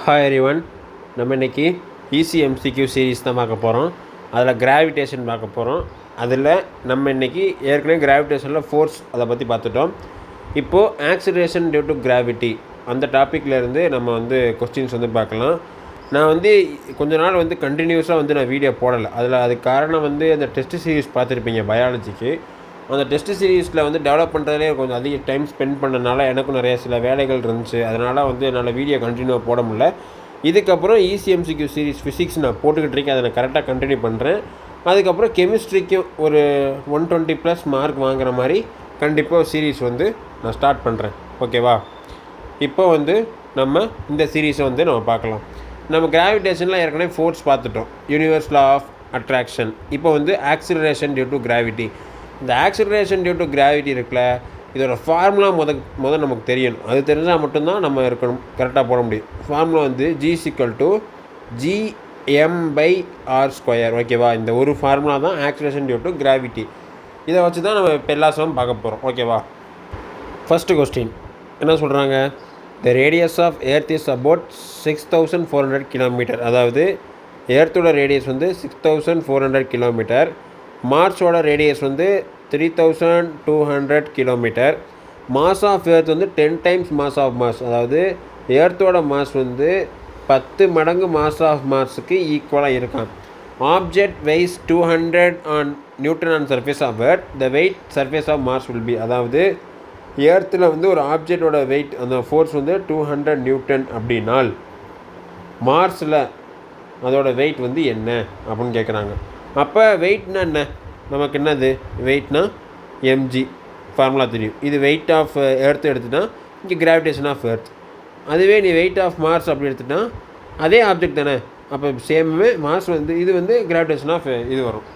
Hi everyone. நம்ம இன்றைக்கி ECMCQ series தான் பார்க்க போகிறோம். அதில் கிராவிடேஷன் பார்க்க போகிறோம். அதில் நம்ம இன்றைக்கி ஏற்கனவே கிராவிடேஷனில் ஃபோர்ஸ் அதை பற்றி பார்த்துட்டோம். இப்போது ஆக்சிலரேஷன் டியூ டு கிராவிட்டி அந்த டாப்பிக்லேருந்து நம்ம கொஸ்டின்ஸ் பார்க்கலாம். நான் கொஞ்ச நாள் கண்டினியூஸாக நான் வீடியோ போடலை. அதுக்கு காரணம் அந்த டெஸ்ட் சீரீஸ் பார்த்துருப்பீங்க பயாலஜிக்கு. அந்த டெஸ்ட் சீரீஸில் டெவலப் பண்ணுறதுலே கொஞ்சம் அதிக டைம் ஸ்பெண்ட் பண்ணனால எனக்கும் நிறைய சில வேலைகள் இருந்துச்சு. அதனால் என்னால் வீடியோ கண்டினியூவாக போட முடியல. இதுக்கப்புறம் ECMCQ சீரீஸ் ஃபிசிக்ஸ் நான் போட்டுக்கிட்டு இருக்கேன். அதை நான் கரெக்டாக கண்டினியூ பண்ணுறேன். அதுக்கப்புறம் கெமிஸ்ட்ரிக்கும் ஒரு 120+ மார்க் வாங்குகிற மாதிரி கண்டிப்பாக சீரீஸ் நான் ஸ்டார்ட் பண்ணுறேன். ஓகேவா? இப்போ நம்ம இந்த சீரீஸை நம்ம பார்க்கலாம். நம்ம கிராவிடேஷனில் ஏற்கனவே ஃபோர்ஸ் பார்த்துட்டோம். Universe law of attraction. இப்போ ஆக்சிலரேஷன் டியூ டு கிராவிட்டி. இந்த ஆக்சிலரேஷன் டியூ டு கிராவிட்டி இருக்குல்ல, இதோட ஃபார்முலா முதல் நமக்கு தெரியணும். அது தெரிஞ்சால் மட்டும்தான் நம்ம கரெக்டாக போட முடியும். Formula G=m/r². ஓகேவா? இந்த ஒரு ஃபார்முலா தான் ஆக்சிலரேஷன் டியூ டு கிராவிட்டி. இதை வச்சு தான் நம்ம இப்போ எல்லா சமம் பார்க்க போகிறோம். ஓகேவா? ஃபஸ்ட்டு கொஸ்டின் என்ன சொல்கிறாங்க? The radius of earth is about 6400 kilometre. அதாவது எர்த்தோட ரேடியஸ் 6400 கிலோமீட்டர். மார்ஸோட radius 3200 kilometre. Mass of earth 10 times mass of Mars. அதாவது எர்த்தோட மாஸ் 10 மடங்கு மாஸ் ஆஃப் மார்ஸுக்கு ஈக்குவலாக இருக்கான். Object weighs 200 on newton on surface of Earth. The weight surface of Mars will be. அதாவது எர்த்தில் ஒரு ஆப்ஜெக்டோட வெயிட் அந்த ஃபோர்ஸ் 200 நியூட்டன் அப்படின்னால் மார்ஸில் அதோட வெயிட் என்ன அப்படின்னு கேட்குறாங்க. அப்போ வெயிட்னா என்ன? நமக்கு என்னது வெயிட்னா mg ஃபார்முலா தெரியும். இது வெயிட் ஆஃப் எர்த் எடுத்துட்டா இங்கே கிராவிடேஷன் ஆஃப் எர்த். அதுவே நீ வெயிட் ஆஃப் மார்ஸ் அப்படி எடுத்துட்டா அதே ஆப்ஜெக்ட் தானே. அப்போ சேமே மார்ஸ் இது கிராவிடேஷன் ஆஃப் இது வரும்.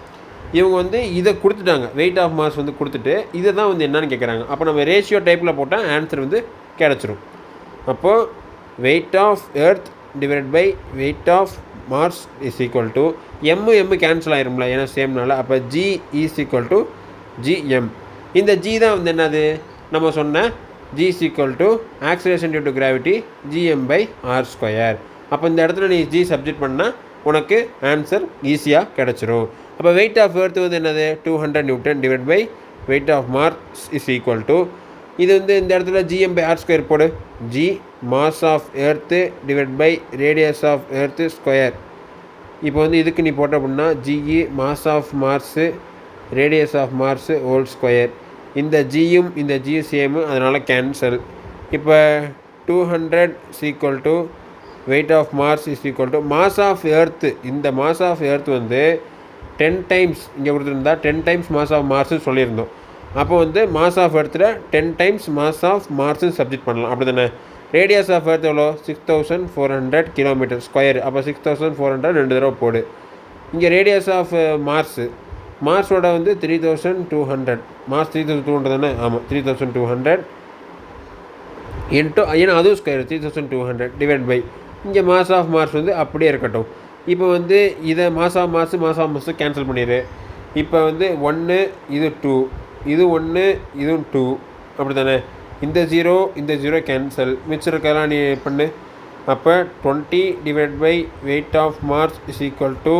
இவங்க இதை கொடுத்துட்டாங்க. வெயிட் ஆஃப் மார்ஸ் கொடுத்துட்டு இதை தான் என்னன்னு கேட்குறாங்க. அப்போ நம்ம ரேஷியோ டைப்பில் போட்டால் ஆன்சர் கிடச்சிரும். அப்போது weight of earth divide by weight of Mars is equal to M cancel ஆயிரும்ல, ஏன்னா சேம்னால. அப்போ G is equal to GM. இந்த G தான் என்னது நம்ம சொன்ன G is equal to acceleration due to gravity GM/r². அப்போ இந்த இடத்துல நீ G சப்ஜெக்ட் பண்ணால் உனக்கு ஆன்சர் ஈஸியாக கிடச்சிரும். அப்போ வெயிட் ஆஃப் எர்த் என்னது 200 newton divide by weight of Mars is equal to இது இந்த இடத்துல GM/r² போடு. G mass of Earth divide by radius of Earth square. இப்போ இதுக்கு நீ போட்ட அப்படின்னா GE mass of Mars radius of Mars whole square. இந்த ஜியும் இந்த ஜியும் சேமு, அதனால் கேன்சல். இப்போ 200 equal to weight of Mars is equal to mass of Earth. இந்த மாஸ் ஆஃப் எர்த் 10 டைம்ஸ் இங்கே கொடுத்துருந்தா 10 டைம்ஸ் மாஸ் ஆஃப் மார்ஸ்ன்னு சொல்லியிருந்தோம். அப்போ மாஸ் ஆஃப் எர்த்தில் 10 டைம்ஸ் மாஸ் ஆஃப் மார்ஸ்ன்னு சப்ஜெக்ட் பண்ணலாம். அப்படி தானே? ரேடியஸ் ஆஃப் எர்த் எவ்வளோ? 6400 கிலோமீட்டர் ஸ்கொயர். அப்போ 6400 2 தடவை போடு. இங்கே ரேடியஸ் ஆஃப் மார்ஸோட 3200. மார்ஸ் 3200 தானே? ஆமாம், 3200 இன்ட்டு, ஏன்னா அதுவும் ஸ்கொயர் 3200 டிவைட் பை இங்கே மாஸ் ஆஃப் மார்ஸ் அப்படியே இருக்கட்டும். இப்போ இதை மாஸ் ஆஃப் மார்ஸு கேன்சல் பண்ணிடு. இப்போ 1 இது 2 இது 1 இதுவும் 2 அப்படி தானே? இந்த 0 கேன்சல். மிச்சம் இருக்கலாம் நீ பண்ணு. அப்போ 20 divide by weight of Mars is equal to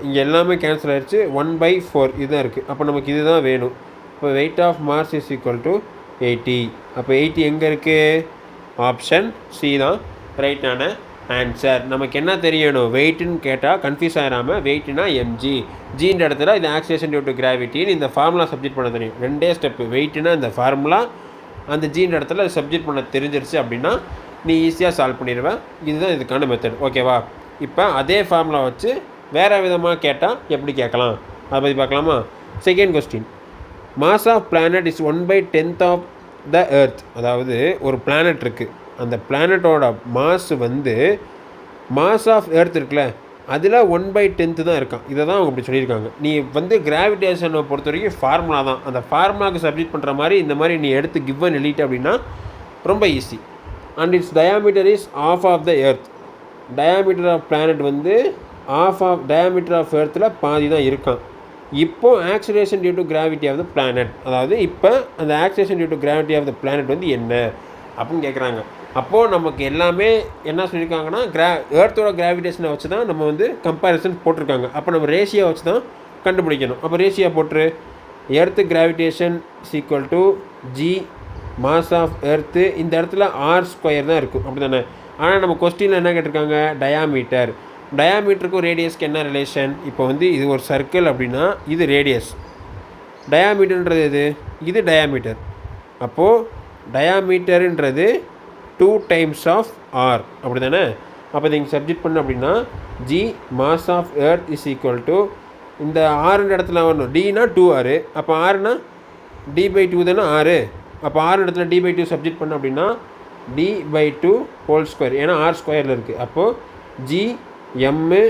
இங்கே எல்லாமே கேன்சல் ஆகிடுச்சு. 1/4 இதுதான் இருக்குது. அப்போ நமக்கு இது தான் வேணும். இப்போ weight of Mars is equal to 80. அப்போ 80 எங்கே இருக்குது? ஆப்ஷன் சி தான் ரைட்டான ஆன்சர். நமக்கு என்ன தெரியணும்? வெயிட்டுன்னு கேட்டால் கன்ஃபியூஸ் ஆகிடாமல் வெயிட்னா mg. ஜின்ற இடத்துல இது ஆக்சிலரேஷன் டியூ டு கிராவிட்டின்னு இந்த ஃபார்முலா சப்ஜெக்ட் பண்ண தெரியும். 2 ஸ்டெப்பு. வெயிட்னா இந்த ஃபார்முலா, அந்த ஜின்ற இடத்துல சப்ஜெக்ட் பண்ண தெரிஞ்சிருச்சு அப்படின்னா நீ ஈஸியாக சால்வ் பண்ணிடுவேன். இதுதான் இதுக்கான மெத்தட். ஓகேவா? இப்போ அதே ஃபார்முலா வச்சு வேறு விதமாக கேட்டால் எப்படி கேட்கலாம் அதை பற்றி பார்க்கலாமா? Second question. Mass of planet is 1/10 of the Earth. அதாவது ஒரு பிளானட் இருக்குது. அந்த பிளானட்டோட மாஸ் மாஸ் ஆஃப் எர்த் இருக்குல்ல, அதில் 1/10 தான் இருக்கான். இதை தான் அவங்க அப்படி சொல்லியிருக்காங்க. நீ கிராவிடேஷனை பொறுத்த வரைக்கும் ஃபார்முலா தான். அந்த ஃபார்முலாவுக்கு சப்ஜெக்ட் பண்ணுற மாதிரி இந்த மாதிரி நீ எடுத்து கிவன் எழுதிட்டு அப்படின்னா ரொம்ப easy. And its diameter is of of the earth. Diameter of planet of of diameter of எர்த்தில் பாதி தான் இருக்கான். இப்போது acceleration due to gravity of the planet. அதாவது இப்போ அந்த acceleration due to gravity of the planet என்ன அப்படின்னு கேட்குறாங்க. அப்போது நமக்கு எல்லாமே என்ன சொல்லியிருக்காங்கன்னா எர்த்தோட கிராவிடேஷனை வச்சு தான் நம்ம வந்து கம்பேரிசன் போட்டிருக்காங்க. அப்போ நம்ம ரேஷியோ வச்சு தான் கண்டுபிடிக்கணும். அப்போ ரேஷியோ போட்டுரு. Earth gravitation equal to G mass of Earth. இந்த இடத்துல r² தான் இருக்கும், அப்படி தானே? ஆனால் நம்ம கொஸ்டினில் என்ன கேட்டிருக்காங்க? டயாமீட்டர். டயாமீட்டருக்கும் ரேடியஸ்க்கு என்ன ரிலேஷன்? இப்போ வந்து இது ஒரு சர்க்கிள் அப்படின்னா இது ரேடியஸ். டயாமீட்டர்ன்றது இது டயாமீட்டர். அப்போது டயாமீட்டருன்றது 2 டைம்ஸ் ஆஃப் ஆர், அப்படி தானே? அப்போ இதை இங்கே சப்ஜெக்ட் பண்ண அப்படின்னா G mass of earth is equal to இந்த ஆறுன்ற இடத்துல வரணும். டினா 2r, அப்போ ஆறுனா d/2 தானே ஆறு. அப்போ ஆறு இடத்துல d/2 சப்ஜெக்ட் பண்ண அப்படின்னா d/2 ஹோல் ஸ்கொயர், ஏன்னா r² இருக்குது. அப்போது ஜி எம்மு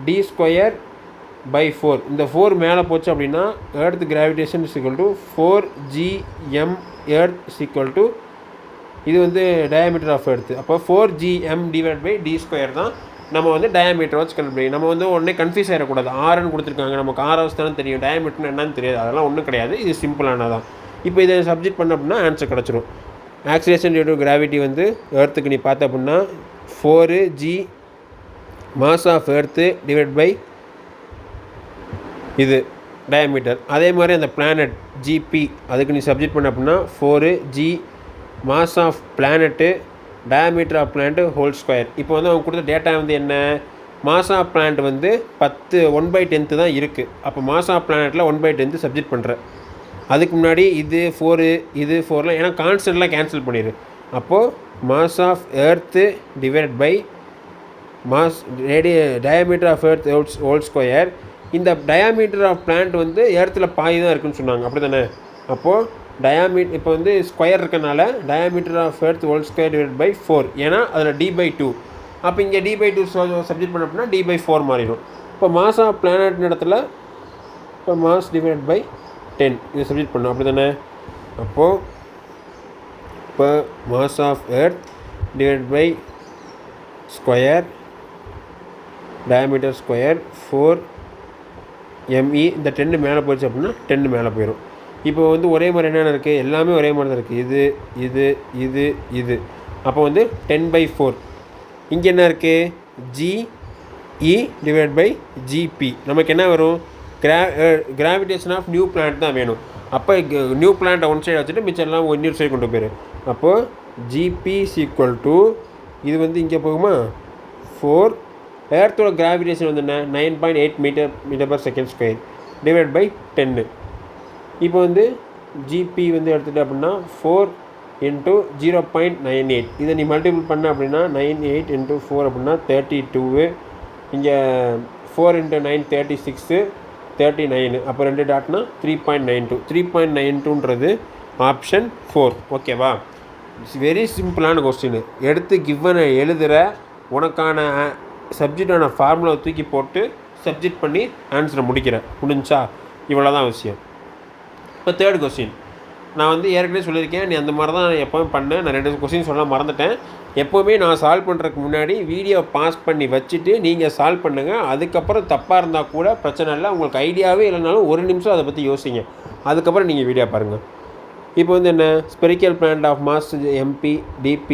d²/4. இந்த 4 மேலே போச்சு அப்படின்னா earth gravitation is equal to 4gm earth is equal to இது வந்து டயாமீட்டர் ஆஃப் எர்த். அப்போ 4gm/d² தான் நம்ம வந்து டயாமீட்டர் வச்சு கண்டுபிடிக்கும். நம்ம வந்து உடனே கன்ஃபியூஸ் ஆகிடக்கூடாது. ஆறுன்னு கொடுத்துருக்காங்க, நமக்கு ஆறாவது தானே தெரியும், டயாமீட்டர்னு என்னன்னு தெரியாது. அதெல்லாம் ஒன்றும் கிடையாது, இது சிம்பிளானதான். இப்போ இதை சப்ஜெக்ட் பண்ண அப்படின்னா ஆன்சர் கிடச்சிரும். ஆக்சிலேஷன் டியூ டு கிராவிட்டி வந்து எர்த்துக்கு நீ பார்த்த அப்படின்னா 4g மாஸ் ஆஃப் எர்த்து / இது டயாமீட்டர். அதே மாதிரி அந்த பிளானட் ஜிபி அதுக்கு நீ சப்ஜெக்ட் பண்ண அப்படின்னா 4g mass of planet diameter of planet whole square. இப்போ வந்து அவங்க கொடுத்த டேட்டா வந்து என்ன? மாஸ் ஆஃப் பிளானட் வந்து 1/10 தான் இருக்குது. அப்போ மாஸ் ஆஃப் பிளானட்டில் 1/10 சப்ஜெக்ட் பண்ணுறேன். அதுக்கு முன்னாடி இது 4 இது 4லாம் ஏன்னா கான்ஸ்டன்ட்லாம் கேன்சல் பண்ணிடு. அப்போது mass of Earth / mass diameter of Earth whole square. இந்த டயாமீட்டர் ஆஃப் பிளான்ட் வந்து எர்த்தில் பாதி தான் இருக்குதுன்னு சொன்னாங்க, அப்படி தானே? அப்போது டயாமீட்டர் இப்போ வந்து ஸ்கொயர் இருக்கனால diameter of Earth whole square / 4, ஏன்னா அதில் d/2. அப்போ இங்கே d/2 சப்ஜெக்ட் பண்ண அப்படின்னா d/4 மாறிடும். இப்போ மாஸ் ஆஃப் பிளானட் இடத்துல இப்போ மாஸ் / 10 இது சப்ஜெக்ட் பண்ணோம், அப்படி தானே? அப்போது இப்போ mass of Earth / square diameter square 4me. இந்த 10 மேலே போயிடுச்சு அப்படின்னா 10 மேலே போயிடும். இப்போ வந்து ஒரே மாதிரி என்னென்ன இருக்குது? எல்லாமே ஒரே மாதிரி தான் இருக்குது. இது இது இது இது. அப்போ வந்து 10/4. இங்கே என்ன இருக்குது? GE / GP. நமக்கு என்ன வரும்? கிராவிடேஷன் ஆஃப் நியூ பிளானட் தான் வேணும். அப்போ நியூ பிளானட்டை ஒன் சைடு வச்சுட்டு மிச்சம் எல்லாம் இன்னொரு சைடு கொண்டு போயிரு. அப்போது GP இஸ் ஈக்குவல் டு இது வந்து இங்கே போகுமா 4. எர்த்தோட கிராவிடேஷன் வந்து என்ன? 9.8 m/s² / 10. இப்போ வந்து ஜிபி வந்து எடுத்துகிட்டு அப்படின்னா 4 × 0.98. இதை நீ மல்டிபிள் பண்ண அப்படின்னா 98 × 4 அப்படின்னா 32. இங்கே 4 × 9 36 39. அப்போ 2 டாட்னா 3.92. 3.92ன்றது ஆப்ஷன் 4. ஓகேவா? இட்ஸ் வெரி சிம்பிளான கொஸ்டின். எடுத்து கிவனை எழுதுகிற உனக்கான சப்ஜெக்டான ஃபார்முலாவை தூக்கி போட்டு சப்ஜெக்ட் பண்ணி ஆன்சரை முடிஞ்சா இவ்வளோ தான் விஷயம். இப்போ தேர்ட் கொஸ்டின் நான் வந்து ஏற்கனவே சொல்லியிருக்கேன், நீ அந்த மாதிரி தான் எப்போவும் பண்ணேன். நான் 2 கொஸ்டின் சொல்ல மறந்துட்டேன். எப்போவுமே நான் சால்வ் பண்ணுறதுக்கு முன்னாடி வீடியோ பாஸ் பண்ணி வச்சுட்டு நீங்கள் சால்வ் பண்ணுங்கள். அதுக்கப்புறம் தப்பாக இருந்தால் கூட பிரச்சனை இல்லை. உங்களுக்கு ஐடியாவே இல்லைனாலும் 1 நிமிஷம் அதை பற்றி யோசிங்க. அதுக்கப்புறம் நீங்கள் வீடியோ பாருங்கள். இப்போ வந்து என்ன? Spherical planet of mass MP DP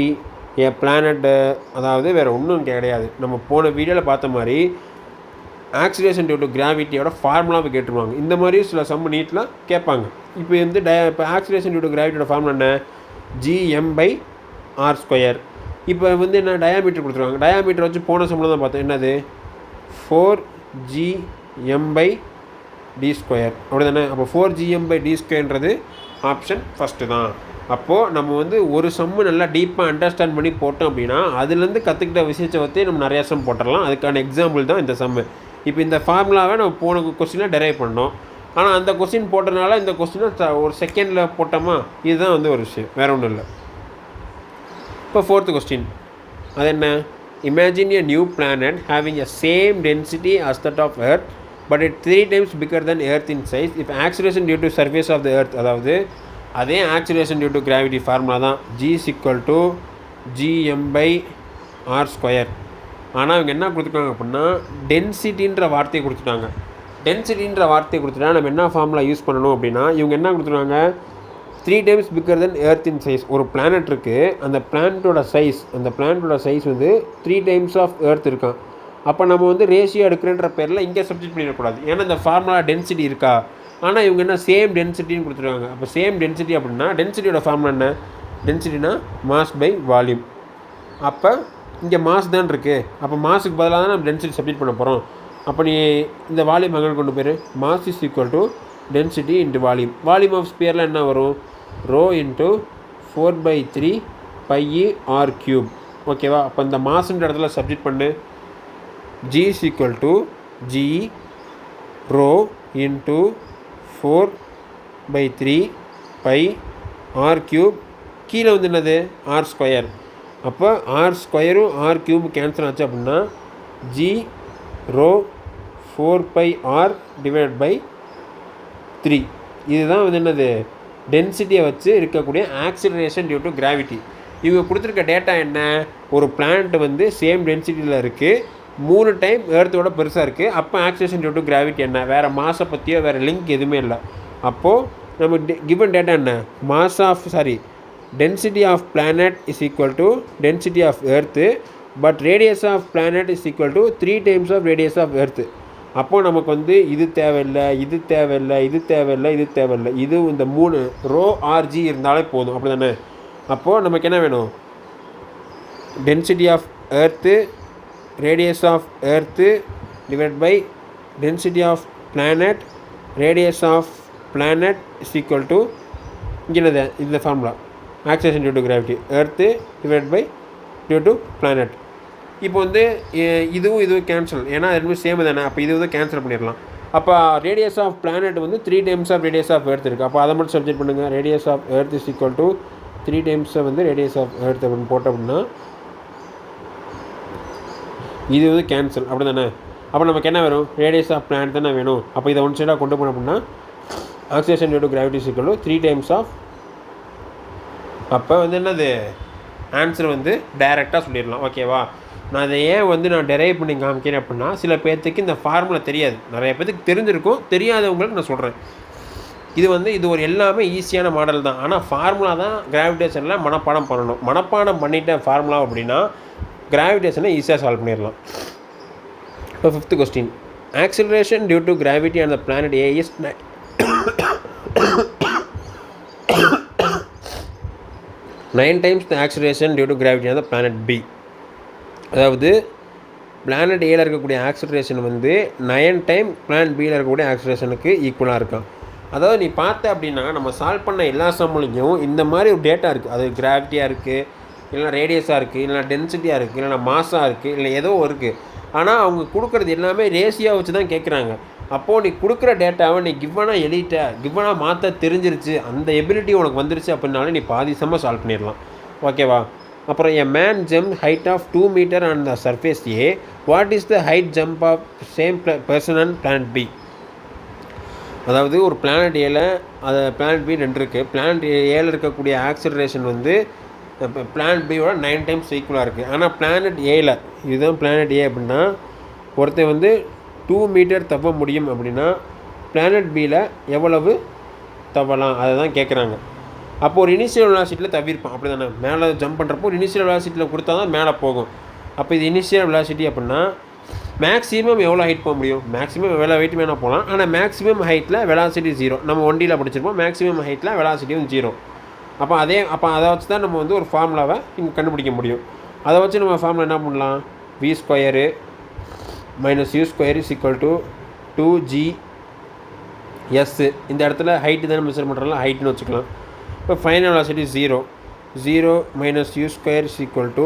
a planet, அதாவது வேறு ஒன்றும் கிடையாது. நம்ம போன வீடியோவில் பார்த்த மாதிரி ஆக்சிலேஷன் டியூ டு கிராவிட்டியோட ஃபார்முலாவை கேட்டுருவாங்க. இந்த மாதிரி சில சம்மு நீட்டில் கேட்பாங்க. இப்போ வந்து இப்போ ஆக்சிலேஷன் டியூ டு கிராவிட்டியோட ஃபார்முலா என்ன? gm/r². இப்போ வந்து என்ன? டயாமீட்டர் கொடுத்துருவாங்க. டயாமீட்டர் வச்சு போன சம்பளம் தான் பார்த்தோம். என்னது? 4gm/d², அப்படி தானே? அப்போ 4gm/d²ன்றது ஆப்ஷன் ஃபஸ்ட்டு தான். அப்போது நம்ம வந்து ஒரு சம்மு நல்லா டீப்பாக அண்டர்ஸ்டாண்ட் பண்ணி போட்டோம் அப்படின்னா அதுலேருந்து கற்றுக்கிட்ட விஷயத்தை வச்சு நம்ம நிறையா சம் போட்டுடலாம். அதுக்கான எக்ஸாம்பிள் தான் இந்த சம்மு. இப்போ இந்த ஃபார்முலாவை நம்ம போன கொஸ்டினில் டெரைவ் பண்ணோம். ஆனால் அந்த கொஸ்டின் போட்டதுனால இந்த கொஸ்டினை ஒரு செகண்டில் போட்டோமா, இதுதான் வந்து ஒரு விஷயம், வேறு ஒன்றும் இல்லை. இப்போ 4th கொஸ்டின் அது என்ன? Imagine a new planet having a same density as that of Earth but it 3 times bigger than Earth in size if acceleration due to surface of the Earth. அதாவது அதே acceleration due to gravity formula தான். G = gm/r². ஆனால் இவங்க என்ன கொடுத்துருக்காங்க அப்படின்னா டென்சிட்டின்ற வார்த்தையை கொடுத்துட்டாங்க. டென்சிட்டின்ற வார்த்தையை கொடுத்துட்டா நம்ம என்ன ஃபார்முலா யூஸ் பண்ணணும் அப்படின்னா இவங்க என்ன கொடுத்துருக்காங்க? 3 times bigger than Earth in size. ஒரு பிளானட் இருக்குது, அந்த பிளானட்டோட சைஸ் வந்து 3 times ஆஃப் எர்த் இருக்கான். அப்போ நம்ம வந்து ரேஷியோ எடுக்கிறன்ற பேரில் இங்கே சப்ஜெக்ட் பண்ணிடக்கூடாது. ஏன்னா இந்த ஃபார்முலா டென்சிட்டி இருக்கா, ஆனால் இவங்க என்ன சேம் டென்சிட்டின்னு கொடுத்துருக்காங்க. அப்போ சேம் டென்சிட்டி அப்படின்னா டென்சிட்டியோட ஃபார்முலா என்ன? டென்சிட்டினா மாஸ் பை வால்யூம். அப்போ இங்கே மாஸ் தான் இருக்குது. அப்போ மாஸுக்கு பதிலாக தான் நம்ம டென்சிட்டி சப்ஜெக்ட் பண்ண போகிறோம். அப்போ நீ இந்த வால்யூம் அங்கே கொண்டு போயிரு. Mass is equal to density into volume. Volume of ஸ்பியரில் என்ன வரும்? ரோ இன்ட்டு 4/3 πe r³ ஓகேவா? அப்போ இந்த மாசுன்ற இடத்துல சப்ஜெக்ட் பண்ணு. g is equal to g rho into 4/3 π r³. கீழே வந்து என்னது? r². அப்போ r²ம் r³ கேன்சல் ஆச்சு அப்படின்னா g rho 4πr divide by 3. இதுதான் வந்து என்னது? டென்சிட்டியை வச்சு இருக்கக்கூடிய ஆக்சிலரேஷன் டியூ டு கிராவிட்டி. இவங்க கொடுத்துருக்க டேட்டா என்ன? ஒரு பிளானட் வந்து சேம் டென்சிட்டியில் இருக்குது, 3 டைம் எர்த்தோட பெருசாக இருக்குது. அப்போ ஆக்சிலரேஷன் டியூ டு கிராவிட்டி என்ன? வேறு மாஸை பற்றியோ வேறு லிங்க் எதுவுமே இல்லை. அப்போது நம்ம கிவன் டேட்டா என்ன? Density of planet is equal to density of Earth, but radius of planet is equal to 3 times of radius of Earth. அப்போது நமக்கு வந்து இது தேவையில்லை, இது தேவையில்லை, இது தேவையில்லை, இது தேவையில்லை. இது இந்த 3 ரோ ஆர்ஜி இருந்தாலே போதும். அப்படி தானே? அப்போது நமக்கு என்ன வேணும்? Density of Earth, radius of Earth divide by density of planet, radius of planet is equal to இங்கே என்னது? இந்த formula acceleration due to gravity, Earth divide by due to planet. இப்போ வந்து இதுவும் கேன்சல், ஏன்னா ரெண்டுமே சேம் தானே. அப்போ இது வந்து கேன்சல் பண்ணிடலாம். அப்போ ரேடியஸ் ஆஃப் பிளானட் வந்து 3 times of radius of Earth இருக்குது. அப்போ அதை மட்டும் சப்ஜெக்ட் பண்ணுங்கள். Radius of earth is equal to 3 times வந்து ரேடியஸ் ஆஃப் எர்த் அப்படின்னு போட்டோம் அப்படின்னா இது வந்து கேன்சல். அப்படி தானே? அப்போ நமக்கு என்ன வரும்? ரேடியஸ் ஆஃப் பிளானட் தானே வேணும். அப்போ இதை ஒன் சைடாக கொண்டு போனோம் அப்படின்னா acceleration due to gravity is equal to 3 times of. அப்போ வந்து என்னது? ஆன்சர் வந்து டைரெக்டாக சொல்லிடலாம். ஓகேவா? நான் அதை ஏன் வந்து நான் டெரைவ் பண்ணி காமிக்கிறேன் அப்படின்னா, சில பேர்த்துக்கு இந்த ஃபார்முலா தெரியாது, நிறைய பேர்த்துக்கு தெரிஞ்சிருக்கும், தெரியாதவங்களுக்கு நான் சொல்கிறேன். இது ஒரு எல்லாமே ஈஸியான மாடல் தான். ஆனால் ஃபார்முலா தான் கிராவிடேஷனில் மனப்பாடம் பண்ணணும். மனப்பாடம் பண்ணிட்டேன் ஃபார்முலா அப்படின்னா கிராவிடேஷனை ஈஸியாக சால்வ் பண்ணிடலாம். இப்போ 5th question. Acceleration due to gravity on the planet A is 9 times the acceleration due to gravity on the planet B. அதாவது பிளானட் ஏல இருக்கக்கூடிய ஆக்சிலரேஷன் வந்து 9 times பிளானட் பியில் இருக்கக்கூடிய ஆக்சிலரேஷனுக்கு ஈக்குவலாக இருக்கும். அதாவது நீ பார்த்த அப்படின்னா நம்ம சால்வ் பண்ண எல்லா சம்முலையும் இந்த மாதிரி ஒரு டேட்டா இருக்குது. அது கிராவிட்டியாக இருக்குது, இல்லைனா ரேடியஸாக இருக்குது, இல்லைனா டென்சிட்டியாக இருக்குது, இல்லைனா மாஸாக இருக்குது, இல்லை ஏதோ இருக்குது. ஆனால் அவங்க கொடுக்குறது எல்லாமே ரேஷியாக வச்சு தான் கேட்குறாங்க. அப்போது நீ கொடுக்குற டேட்டாவை நீ கிவனாக மாற்ற தெரிஞ்சிருச்சு, அந்த எபிலிட்டி உனக்கு வந்துருச்சு அப்படின்னாலே நீ பாதி சம்மா சால்வ் பண்ணிடலாம். ஓகேவா? அப்புறம் a man jump height of 2 meter on the surface A, what is the height jump of same person on planet B? அதாவது ஒரு பிளானட் ஏல அது பிளானட் பி 2 இருக்குது. பிளானட் ஏல இருக்கக்கூடிய ஆக்சிலரேஷன் வந்து பிளானட் பியோட 9 times ஈக்குவலாக இருக்குது. ஆனால் பிளானட் ஏல, இதுதான் பிளானட் ஏ அப்படின்னா, ஒருத்தர் வந்து 2 meter தவ முடியும் அப்படின்னா பிளானட் பியில் எவ்வளவு தவலாம் அதை தான் கேட்குறாங்க. அப்போது ஒரு இனிஷியல் வெலாசிட்டியில் தவிர்ப்பான். அப்படி தானே? மேலே ஜம்ப் பண்ணுறப்போ ஒரு இனிஷியல் வெலாசிட்டியில் கொடுத்தா தான் மேலே போகும். அப்போ இது இனிஷியல் வெலாசிட்டி அப்படின்னா மேக்ஸிமம் எவ்வளோ ஹைட் போக முடியும்? மேக்ஸிமம் எவ்வளோ ஹைட் வேணால் போகலாம். ஆனால் மேக்ஸிமம் ஹைட்டில் வெலாசிட்டி 0. நம்ம 1Dயில் படிச்சிருப்போம். மேக்ஸிமம் ஹைட்டில் வெலாசிட்டியும் 0. அப்போ அதை வச்சு தான் நம்ம வந்து ஒரு ஃபார்முலாவை இங்கே கண்டுபிடிக்க முடியும். அதை வச்சு நம்ம ஃபார்முலா என்ன பண்ணலாம்? v² - u² is equal to 2gS. இந்த இடத்துல ஹைட்டு தானே மெஷர் பண்ணுறோம்ல, ஹைட்னு வச்சுக்கலாம். இப்போ final velocity 0 - u² is equal to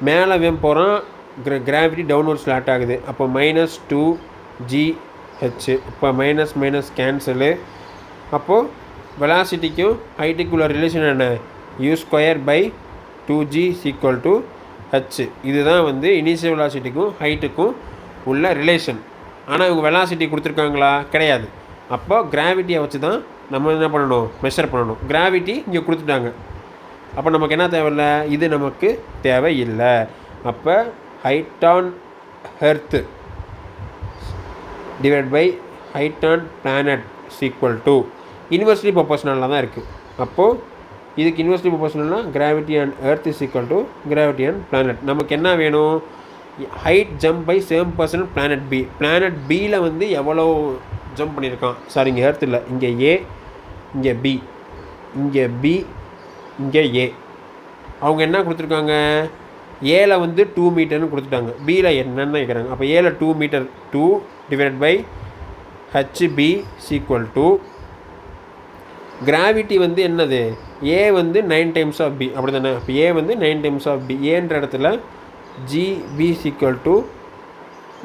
மேலே வேம் போகிறான், கிராவிட்டி டவுன்வர்ட் ஸ்லாட் ஆகுது. அப்போ -2gh. இப்போ மைனஸ் மைனஸ் கேன்சலு. அப்போது வெலாசிட்டிக்கும் ஹைட்டுக்கு உள்ள ரிலேஷன் என்ன? u² / 2g is equal to h. இதுதான் வந்து இனிஷியல் வெலாசிட்டிக்கும் ஹைட்டுக்கும் உள்ள ரிலேஷன். ஆனால் இவங்க வெலாசிட்டி கொடுத்துருக்காங்களா? கிடையாது. அப்போ கிராவிட்டியை வச்சு தான் நம்ம என்ன பண்ணணும்? மெஷர் பண்ணணும். கிராவிட்டி இங்கே கொடுத்துட்டாங்க. அப்போ நமக்கு என்ன தேவையில்லை? இது நமக்கு தேவையில்லை. அப்போ height on earth divide by height on planet is equal to inversely ப்ரொபோர்ஷனலாக தான் இருக்குது. அப்போது இதுக்கு இன்வெர்ஸ்லி ப்ரொபோஷனல்னா gravity and earth is equal to gravity and planet. நமக்கு என்ன வேணும்? Height jump by 7% planet B. Planet பியில் வந்து எவ்வளோ ஜம்ப் பண்ணியிருக்கான்? சாரி, இங்கே எர்த் இல்லை, இங்கே ஏ, இங்கே பி, இங்கே பி, இங்கே ஏ. அவங்க என்ன கொடுத்துருக்காங்க? ஏல வந்து 2 மீட்டர்னு கொடுத்துட்டாங்க, பியில் என்னென்னு கேட்குறாங்க. அப்போ ஏல 2 metre, 2 divide by HP equal to gravity வந்து என்னது? ஏ வந்து 9 டைம்ஸ் ஆஃப் பி, அப்படி தானே? அப்போ ஏ வந்து 9 டைம்ஸ் ஆஃப் பி. ஏன்ற இடத்துல ஜிபி ஈக்குவல் டு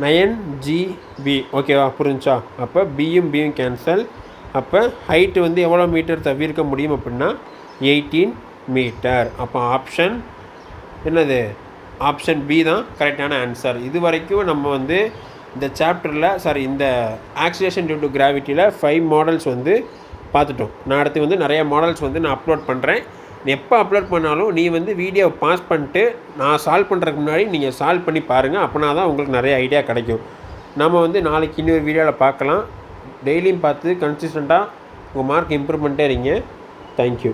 9GB. ஓகேவா? புரிஞ்சா? அப்போ பியும் பியும் கேன்சல். அப்போ ஹைட்டு வந்து எவ்வளோ மீட்டர் தவிர்க்க முடியும் அப்படின்னா 18 மீட்டர். அப்போ ஆப்ஷன் என்னது? ஆப்ஷன் பி தான் கரெக்டான ஆன்சர். இது வரைக்கும் நம்ம வந்து இந்த சாப்டரில், சாரி, இந்த ஆக்சிலேஷன் டியூ டு கிராவிட்டியில் 5 மாடல்ஸ் வந்து பார்த்துட்டோம். நான் அடுத்து வந்து நிறைய மாடல்ஸ் வந்து நான் அப்லோட் பண்ணுறேன். எப்போ அப்லோட் பண்ணாலும் நீ வந்து வீடியோ பாஸ் பண்ணிட்டு நான் சால்வ் பண்ணுறதுக்கு முன்னாடி நீங்கள் சால்வ் பண்ணி பாருங்கள். அப்படின்னா தான் உங்களுக்கு நிறைய ஐடியா கிடைக்கும். நம்ம வந்து நாளைக்கு இன்னொரு வீடியோவில் பார்க்கலாம். டெய்லியும் பார்த்து கன்சிஸ்டண்ட்டாக உங்கள் மார்க் இம்ப்ரூவ் பண்ணிட்டே இருங்க. தேங்க்யூ.